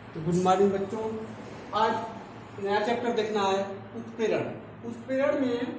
तो good morning बच्चों। आज नया चैप्टर देखना है उत्प्रेरण। उत्प्रेरण में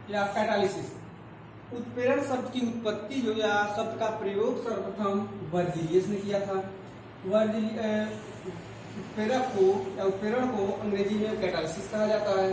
या कैटालिसिस, उत्प्रेरण शब्द की उत्पत्ति जो या शब्द का प्रयोग सर्वप्रथम वर्जिलियस ने किया था। उत्प्रेरक को या उत्प्रेरण को अंग्रेजी में कैटालिसिस कहा जाता है।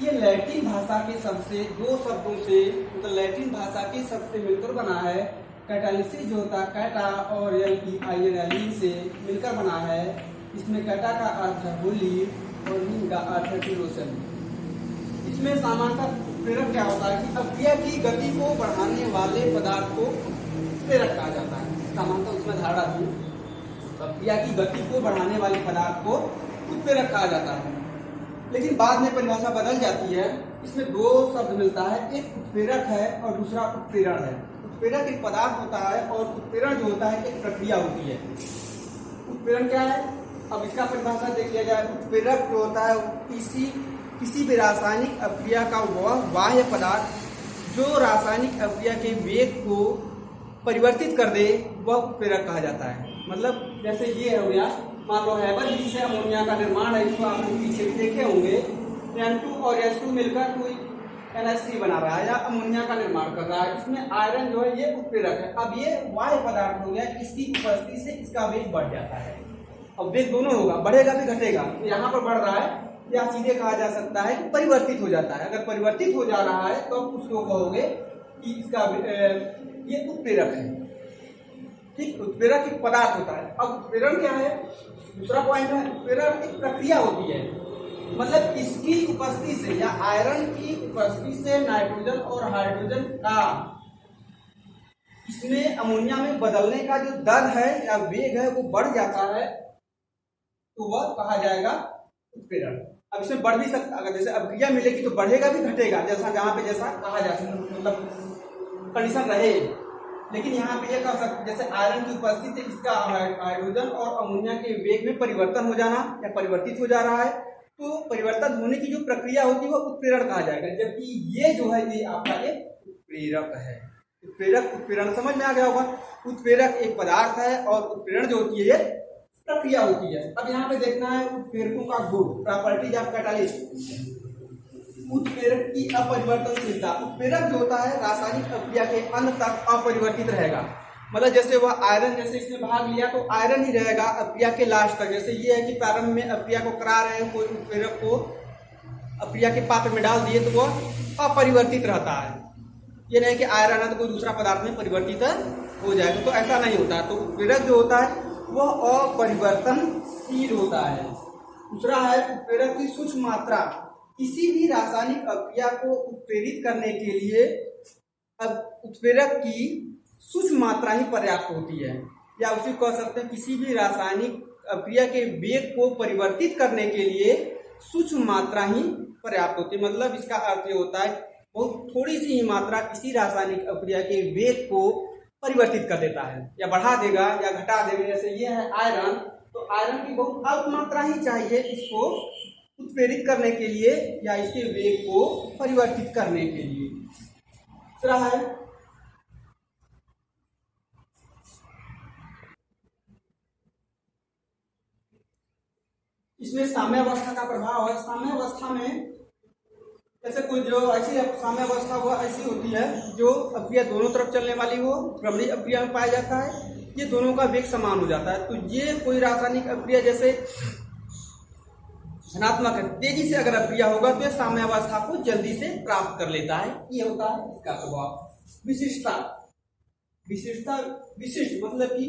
ये लैटिन भाषा के शब्द से, दो शब्दों से, मतलब लैटिन भाषा के शब्द से मिलकर बना है। कैटालिसिस जो होता है कैटा और एलिन से मिलकर बना है। इसमें कैटा का अर्थ है होली और लिन का अर्थ है किरोसिन। इसमें सामान्यतः उत्प्रेरक क्या होता है कि अभिक्रिया की गति को बढ़ाने वाले पदार्थ को उत्प्रेरक कहा जाता है। सामान्यतः उसमें धारणा थी, अभिक्रिया की गति को बढ़ाने वाले पदार्थ को उत्प्रेरक कहा जाता है। लेकिन बाद में परिभाषा बदल जाती है। इसमें दो शब्द मिलता है, एक उत्प्रेरक है और दूसरा उत्प्रेरण है। उत्प्रेरक एक पदार्थ होता है और उत्प्रेरण जो होता है एक प्रक्रिया होती है। उत्प्रेरण क्या है, अब इसका परिभाषा देख लिया जाए। उत्प्रेरक जो होता है किसी भी रासायनिक अभिक्रिया का वह बाह्य पदार्थ जो रासायनिक अभिक्रिया के वेग को परिवर्तित कर दे, वह उत्प्रेरक कहा जाता है। मतलब जैसे ये हो गया, मान लो हैबर विधि से अमोनिया का निर्माण है, इसको आपने पीछे भी देखे होंगे। N2 और H2 मिलकर कोई NH3 बना रहा है या अमोनिया का निर्माण कर रहा है। इसमें आयरन जो है ये उत्प्रेरक है। अब ये बाह्य पदार्थ हो गया, इसकी उपस्थिति से इसका वेग बढ़ जाता है। अब वेग दोनों होगा, बढ़ेगा भी घटेगा। यहाँ पर बढ़ रहा है या सीधे कहा जा सकता है कि परिवर्तित हो जाता है। अगर परिवर्तित हो जा रहा है तो उसको कहोगे कि इसका ये उत्प्रेरक है। ठीक, उत्प्रेरक एक पदार्थ होता है। अब उत्प्रेरण क्या है, दूसरा पॉइंट है, उत्प्रेरण एक प्रक्रिया होती है। मतलब इसकी उपस्थिति से या आयरन की उपस्थिति से नाइट्रोजन और हाइड्रोजन का इसमें अमोनिया में बदलने का जो दर है या वेग है वो बढ़ जाता है, तो वह कहा जाएगा उत्प्रेरण। अब इसमें बढ़ भी सकता, अगर जैसे अभिक्रिया मिलेगी तो बढ़ेगा भी घटेगा, जैसा जहाँ पे जैसा कहा जा सकता, मतलब कंडीशन रहे। लेकिन यहाँ पे ये कह सकते, जैसे आयरन की उपस्थिति से इसका हाइड्रोजन और अमोनिया के वेग में परिवर्तन हो जाना या परिवर्तित हो जा रहा है, तो परिवर्तन होने की जो प्रक्रिया होती है वो उत्प्रेरण कहा जाएगा। जबकि ये जो है ये आपका एक उत्प्रेरक है। उत्प्रेरक, उत्प्रेरण समझ में आ गया होगा। उत्प्रेरक एक पदार्थ है और उत्प्रेरण जो होती है ये प्रक्रिया होती है। अब यहाँ पे देखना है उत्प्रेरकों का गुण, प्रॉपर्टीज ऑफ कैटालिस्ट। उत्प्रेरक की अपरिवर्तनशीलता। उत्प्रेरक जो होता है रासायनिक अभिक्रिया के अंत तक अपरिवर्तित रहेगा। मतलब जैसे वह आयरन, जैसे इसमें भाग लिया तो आयरन ही रहेगा अभिक्रिया के लास्ट तक। जैसे ये है कि प्रारंभ में अभिक्रिया को करा रहे हैं, कोई उत्प्रेरक को अभिक्रिया के पात्र में डाल दिए तो वह अपरिवर्तित रहता है। ये नहीं कि आयरन है तो कोई दूसरा पदार्थ में परिवर्तित हो जाएगा, तो ऐसा नहीं होता। तो उत्प्रेरक जो होता है वह अपरिवर्तनशील होता है। दूसरा है उत्प्रेरक की सूक्ष्म मात्रा। किसी भी रासायनिक अभिक्रिया को उत्प्रेरित करने के लिए अब उत्प्रेरक की सूक्ष्म मात्रा ही पर्याप्त होती है, या उसे कह सकते हैं किसी भी रासायनिक अभिक्रिया के वेग को परिवर्तित करने के लिए सूक्ष्म मात्रा ही पर्याप्त होती है। मतलब इसका अर्थ ये होता है बहुत थोड़ी सी ही मात्रा किसी रासायनिक अभिक्रिया के वेग को परिवर्तित कर देता है, या बढ़ा देगा या घटा देगा। जैसे ये है आयरन, तो आयरन की बहुत अल्प मात्रा ही चाहिए इसको उत्प्रेरित करने के लिए या इसके वेग को परिवर्तित करने के लिए। दूसरा है इसमें साम्यावस्था का प्रभाव है। साम्यावस्था में जैसे कोई जो ऐसी साम्यावस्था वो ऐसी होती है जो अभिक्रिया दोनों तरफ चलने वाली हो, क्रमणीय अभिक्रिया में पाया जाता है। ये दोनों का वेग समान हो जाता है। तो ये कोई रासायनिक अभिक्रिया जैसे धनात्मक है, तेजी से अगर अभिक्रिया होगा तो साम्यावस्था को जल्दी से प्राप्त कर लेता है। ये होता है इसका प्रभाव। विशिष्टता, विशिष्ट मतलब कि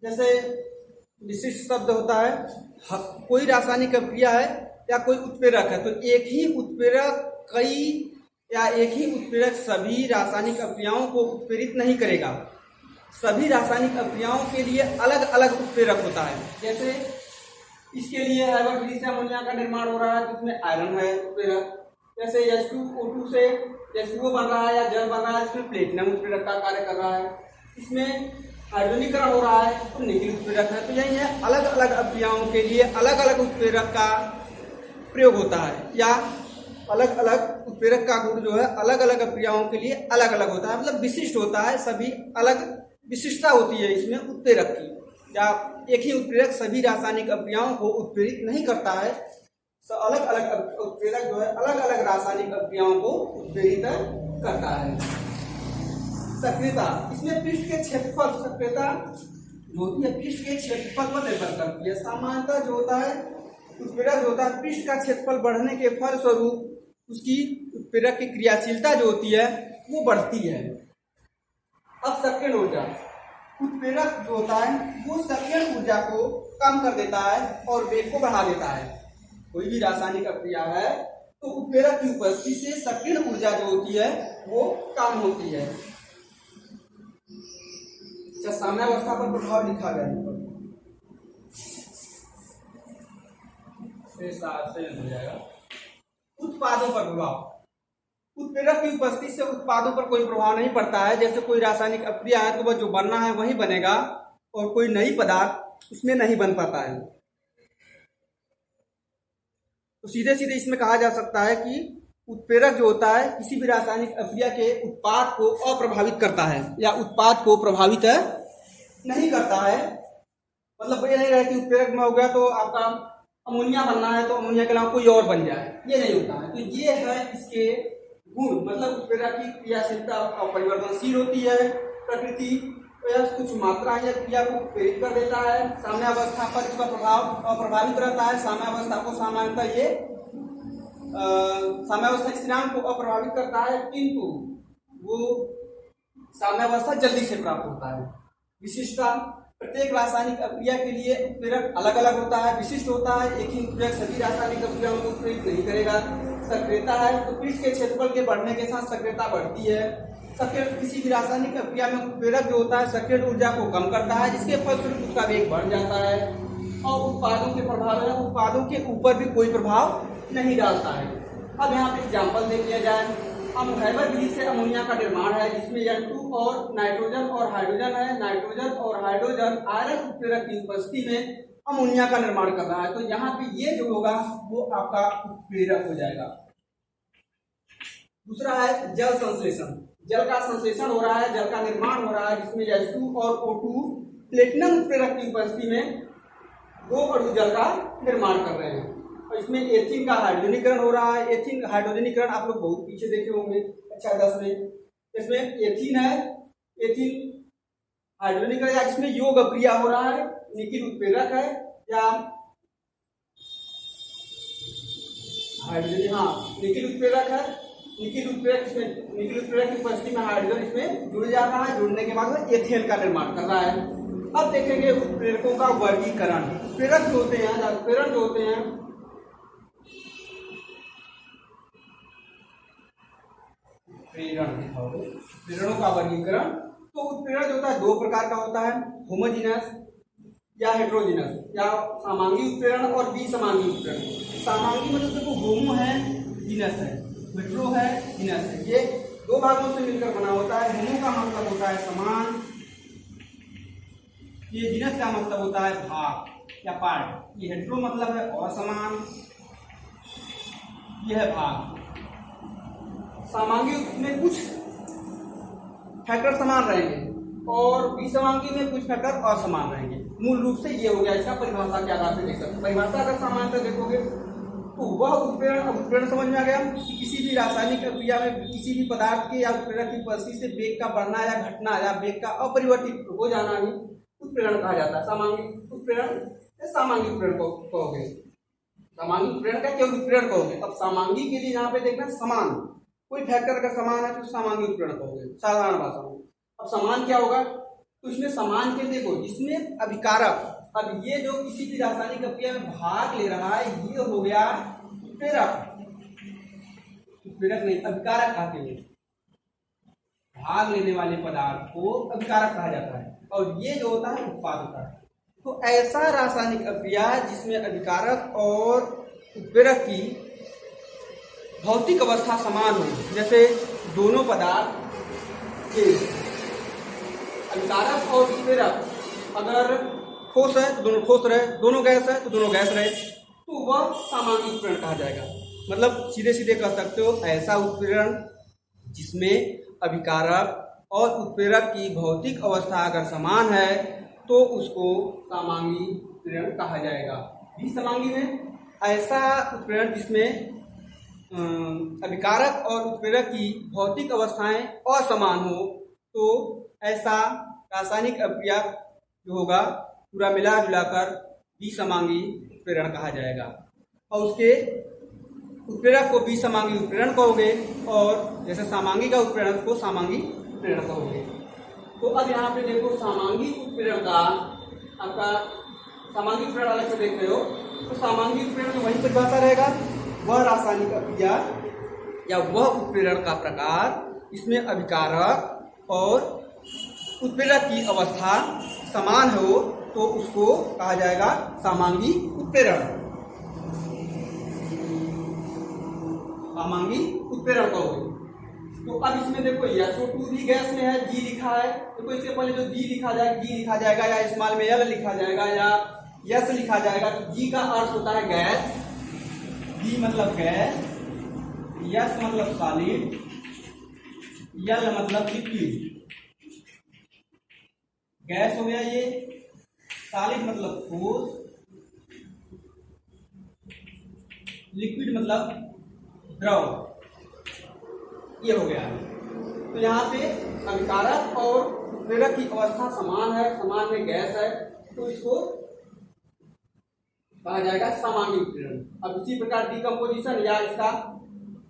जैसे विशिष्ट शब्द होता है, कोई रासायनिक अभिक्रिया है या कोई उत्प्रेरक है, तो एक ही उत्प्रेरक कई या एक ही उत्प्रेरक सभी रासायनिक अभिक्रियाओं को उत्प्रेरित नहीं करेगा। सभी रासायनिक अभिक्रियाओं के लिए अलग अलग उत्प्रेरक होता है। जैसे इसके लिए हैबर विधि से अमोनिया का निर्माण हो रहा है, जिसमें आयरन है उत्प्रेरक। जैसे H2O2 से H2O बन रहा है या जल बन रहा है, जिसमें प्लेटिनम उत्प्रेरक का कार्य कर रहा है। इसमें हाइड्रोनीकरण हो रहा है तो निकल उत्प्रेरक है। तो यही है, अलग अलग अभिक्रियाओं के लिए अलग अलग उत्प्रेरक का प्रयोग होता है, या अलग अलग उत्प्रेरक का गुण जो है अलग अलग अभिक्रियाओं के लिए अलग अलग होता है। मतलब विशिष्ट होता है, सभी अलग विशिष्टता होती है इसमें उत्प्रेरक की। या एक ही उत्प्रेरक सभी रासायनिक अभिक्रियाओं को उत्प्रेरित नहीं करता है। अलग अलग उत्प्रेरक जो है अलग अलग रासायनिक अभिक्रियाओं को उत्प्रेरित करता है। सक्रियता, इसमें पृष्ठ के क्षेत्रफल, सक्रियता जो होती है पृष्ठ के क्षेत्रफल पर निर्भर करती है। सामान्यतः जो होता है उत्प्रेरक जो होता है पृष्ठ का क्षेत्रफल बढ़ने के फलस्वरूप उसकी उत्प्रेरक की क्रियाशीलता जो होती है वो बढ़ती है। अब सक्रियण ऊर्जा, उत्प्रेरक जो होता है वो सक्रियण ऊर्जा को कम कर देता है और वेग को बढ़ा देता है। कोई भी रासायनिक अभिक्रिया है तो उत्प्रेरक की उपस्थिति से सक्रियण ऊर्जा जो होती है वो कम होती है। साम्यावस्था पर प्रभाव लिखा गया है, हो जाएगा। उत्पादों पर प्रभाव, उत्प्रेरक की उपस्थिति से उत्पादों पर कोई प्रभाव नहीं पड़ता है। जैसे कोई रासायनिक अभिक्रिया है तो वह जो बनना है वही बनेगा और कोई नई पदार्थ उसमें नहीं बन पाता है। तो सीधे सीधे इसमें कहा जा सकता है कि उत्प्रेरक जो होता है किसी भी रासायनिक अभिक्रिया के उत्पाद को अप्रभावित करता है या उत्पाद को प्रभावित नहीं करता है। मतलब ये नहीं रहे कि उत्प्रेरक में हो गया तो आपका अमोनिया बनना है तो अमोनिया के अलावा कोई और बन जाए, ये नहीं होता है। तो ये है इसके गुण, मतलब उत्प्रेरक की क्रियाशीलता अपरिवर्तनशील होती है। प्रकृति कुछ मात्रा या क्रिया को प्रेरित कर देता है। साम्यावस्था पर इसका प्रभाव अप्रभावित रहता है। साम्यावस्था को सामान्यतः ये साम्यावस्था स्थिरांक को अप्रभावित करता है, किंतु वो साम्यावस्था जल्दी से प्राप्त होता है। विशिष्टता, प्रत्येक रासायनिक अभिक्रिया के लिए उत्प्रेरक अलग अलग होता है, विशिष्ट होता है। एक ही उत्प्रेरक सभी रासायनिक अभिक्रियाओं को उत्प्रेरित नहीं करेगा। सक्रियता है तो पृष्ठ के क्षेत्रफल के बढ़ने के साथ सक्रियता बढ़ती है। सक्रिय किसी भी रासायनिक अभिक्रिया में उत्प्रेरक जो होता है सक्रिय ऊर्जा को कम करता है, जिसके फलस्वरूप उसका वेग बढ़ जाता है और उत्पादों के प्रभाव है उत्पादों के ऊपर भी कोई प्रभाव नहीं डालता है। अब यहाँ पे एग्जाम्पल देख लिया जाए। हैबर विधि से अमोनिया का निर्माण है जिसमें N2 और नाइट्रोजन और हाइड्रोजन है। नाइट्रोजन और हाइड्रोजन आयरन उत्प्रेरक की उपस्थिति में अमोनिया का निर्माण कर रहा है, तो यहाँ पे ये जो होगा वो आपका उत्प्रेरक हो जाएगा। दूसरा है जल संश्लेषण। जल का संश्लेषण हो रहा है, जल का निर्माण हो रहा है जिसमें H2 और O2 प्लेटिनम उत्प्रेरक की उपस्थिति में दो अणु जल का निर्माण कर रहे हैं। और इसमें एथिन का हाइड्रोजनीकरण हो रहा है। एथिन हाइड्रोजनीकरण आप लोग बहुत पीछे देखे होंगे कक्षा 10 में। इसमें एथिन है, एथिन हाइड्रोजनीकरण या इसमें योग अभिक्रिया हो रहा है। निकिल उत्प्रेरक है या हाइड्रोजन, हाँ निकिल उत्प्रेरक है। निकिल उत्प्रेरक इसमें निकिल उत्प्रेरक की उपस्थिति में हाइड्रोजन इसमें जुड़ जाता है। जुड़ने के बाद एथेन का निर्माण कर रहा है। अब देखेंगे उत्प्रेरकों का वर्गीकरण। उत्प्रेरक जो होते हैं, उत्प्रेरक जो होते हैं उत्प्रेरणों का वर्गीकरण। तो उत्प्रेरण जो होता है दो प्रकार का होता है, होमोजीनस या हेट्रोजीनस, या समांगी उत्प्रेरण और विसमांगी उत्प्रेरण। समांगी मतलब देखो होमो है, जीनस है, हेट्रो है, जीनस है। ये दो भागों से मिलकर बना होता है। होमो का मतलब होता है समान, ये जीनस का मतलब होता है भाग या पार्ट। ये हेट्रो मतलब है असमान, यह है भाग। समांगी में कुछ फैक्टर समान रहेंगे और विसमांगी में कुछ फैक्टर असमान रहेंगे। मूल रूप से ये हो गया। इसका परिभाषा के आधार पर देख सकते हैं। परिभाषा अगर समानता देखोगे तो वह उत्प्रेरण समझ में आ गया कि किसी भी रासायनिक अभिक्रिया में किसी भी पदार्थ के या उत्प्रेरक की उपस्थिति से वेग का बढ़ना या घटना या वेग का अपरिवर्तित हो जाना ही उत्प्रेरण कहा जाता है। सामांगी उत्प्रेरण सामांगी उत्प्रेरण कहोगे, सामांगी उत्प्रेरण का केवल उत्प्रेरण कहोगे। अब सामांगी के लिए यहाँ पे देखना समान, कोई फैक्टर अगर समान है तो सामांगी उत्प्रेरण कहोगे साधारण भाषा में। अब समान क्या होगा, तो इसमें समान के देखो जिसमें अभिकारक, अब ये जो किसी भी रासायनिक अभिक्रिया में भाग ले रहा है ये हो गया उत्प्रेरक। उत्प्रेरक नहीं, अभिकारक कहते हैं। भाग लेने वाले पदार्थ को अभिकारक कहा जाता है और ये जो होता है उत्पाद होता है। तो ऐसा रासायनिक अभिक्रिया जिसमें अभिकारक और उत्प्रेरक की भौतिक अवस्था समान हो, जैसे दोनों पदार्थ के अभिकारक और उत्प्रेरक अगर ठोस है तो दोनों ठोस रहे, दोनों गैस है तो दोनों गैस रहे, तो वह सामांगी उत्प्रेरण कहा जाएगा। मतलब सीधे सीधे कह सकते हो ऐसा उत्प्रेरण जिसमें अभिकारक और उत्प्रेरक की भौतिक अवस्था अगर समान है तो उसको समांगी उत्प्रेरण कहा जाएगा। विसमांगी में ऐसा उत्प्रेरण जिसमें अभिकारक और उत्प्रेरक की भौतिक अवस्थाएं असमान हो, तो ऐसा रासायनिक अभिक्रिया जो होगा पूरा मिला जुलाकर विसमांगी उत्प्रेरण कहा जाएगा। और उसके उत्प्रेरक को विसमांगी उत्प्रेरण कहोगे और जैसे समांगी का उत्प्रेरण को समांगी उत्प्रेरण कहोगे। तो अब यहाँ पे देखो समांगी उत्प्रेरण का आपका समांगी उत्प्रेरण अलग से देख रहे हो, तो समांगी उत्प्रेरण में वही परिभाषा रहेगा, वह रासायनिक अभिक्रिया या वह उत्प्रेरण का प्रकार इसमें अभिकारक और उत्प्रेरक की अवस्था समान हो, तो उसको कहा जाएगा समांगी उत्प्रेरण। समांगी उत्प्रेरण कहोगे। तो अब इसमें देखो SO2 भी गैस में है, G लिखा है, तो इससे पहले जो G लिखा जाएगा या स्मॉल में L लिखा जाएगा या S लिखा जाएगा। तो G का अर्थ होता है गैस, G मतलब गैस, S मतलब सॉलिड, L मतलब लिक्विड। गैस हो गया ये, सॉलिड मतलब ठोस, लिक्विड मतलब द्रव, ये हो गया। तो यहाँ पे अभिकारक और उत्प्रेरक की अवस्था समान है, समान में गैस है, तो इसको कहा जाएगा समांगी उत्प्रेरण। अब इसी प्रकार डिकम्पोजिशन या इसका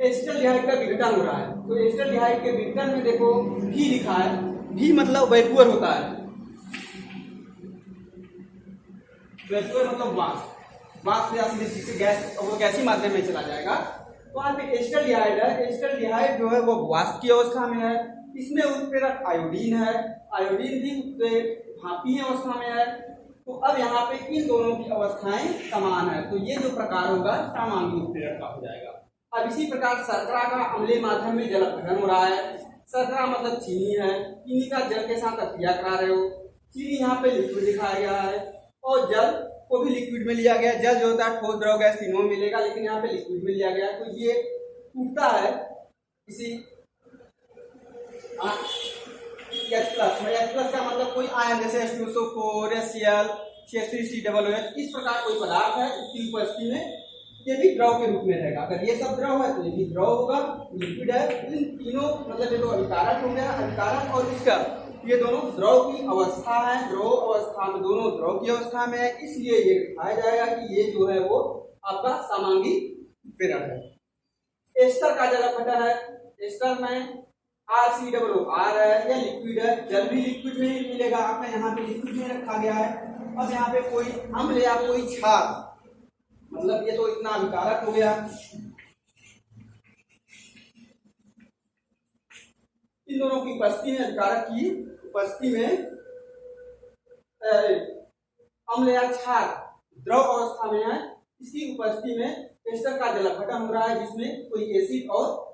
एसिटाल्डिहाइड का विघटन हो रहा है, तो एसिटाल्डिहाइड के विघटन में देखो भी लिखा है, भी मतलब वैक्यूअर होता है, वैक्यूअर मतलब वाष्प या जिससे गैस वो गैसीय माध्यम में चला जाएगा। तो यहाँ पे एसिटाल्डिहाइड है, एसिटाल्डिहाइड जो है वो वाष्प की अवस्था में है, इसमें उत्प्रेरक आयोडीन है, आयोडीन भी भापीय अवस्था में है। तो अब यहाँ पे इन दोनों की अवस्थाएं समान है, तो ये जो प्रकार होगा समांगी उत्प्रेरण का हो जाएगा। अब इसी प्रकार शर्करा का अम्लीय माध्यम में जल अपघटन हो रहा है। शर्करा मतलब चीनी है, चीनी का जल के साथ क्रिया करा रहे हो, चीनी यहाँ पे लिक्विड दिखाया गया है और जल को भी लिक्विड में लिया गया। जल जो होता है ठोस द्रव गैस तीनों में मिलेगा, लेकिन यहाँ पे लिक्विड में लिया गया। तो ये टूटता है इसी H प्लस का मतलब कोई आयन जैसे H2SO4, HCl, CH3COOH, इस प्रकार कोई पदार्थ है, इसकी उपस्थिति में ये भी द्रव के रूप में रहेगा। अगर ये सब द्रव है तो ये भी द्रव होगा, लिक्विड है। इन तीनों मतलब ये तो अभिकारक हो गया, अभिकारक और इसका ये दोनों द्रव की अवस्था है, द्रव अवस्था में दोनों द्रव की अवस्था में है, इसलिए ये दिखाया जाएगा कि ये जो है वो आपका समांगी उत्प्रेरण है। एस्टर का जल अपघटन है, एस्टर में RCOOR है, या लिक्विड है, जल भी लिक्विड में ही मिलेगा, आपका यहाँ पे लिक्विड में रखा गया है। अब यहाँ पे कोई अम्ल या कोई क्षार, मतलब ये तो इतना अभिकारक हो गया, इन दोनों की उपस्थिति में, अभिकारक की उपस्थिति में अम्ल या क्षार द्रव अवस्था में है, इसकी उपस्थिति में एस्टर का जल अपघटन हो रहा है, जिसमें कोई एसिड और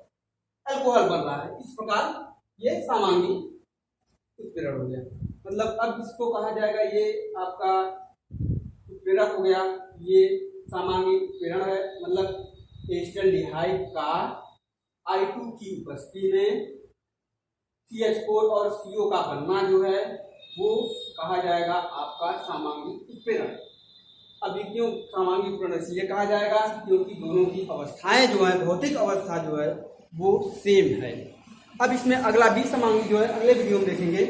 अल्कोहल बन रहा है। इस प्रकार ये समांगी उत्प्रेरण हो गया। मतलब अब इसको कहा जाएगा ये आपका उत्प्रेरक हो गया, ये समांगी उत्प्रेरण है। मतलब एसिटाल्डिहाइड का I2 की उपस्थिति में CH4 और CO का बनना जो है वो कहा जाएगा आपका समांगी उत्प्रेरण। अभी क्यों समांगी उत्प्रेरण इसलिए कहा जाएगा क्योंकि दोनों की अवस्थाएं जो है, भौतिक अवस्था जो है वो सेम है। अब इसमें अगला विसमांगी जो है अगले वीडियो में देखेंगे।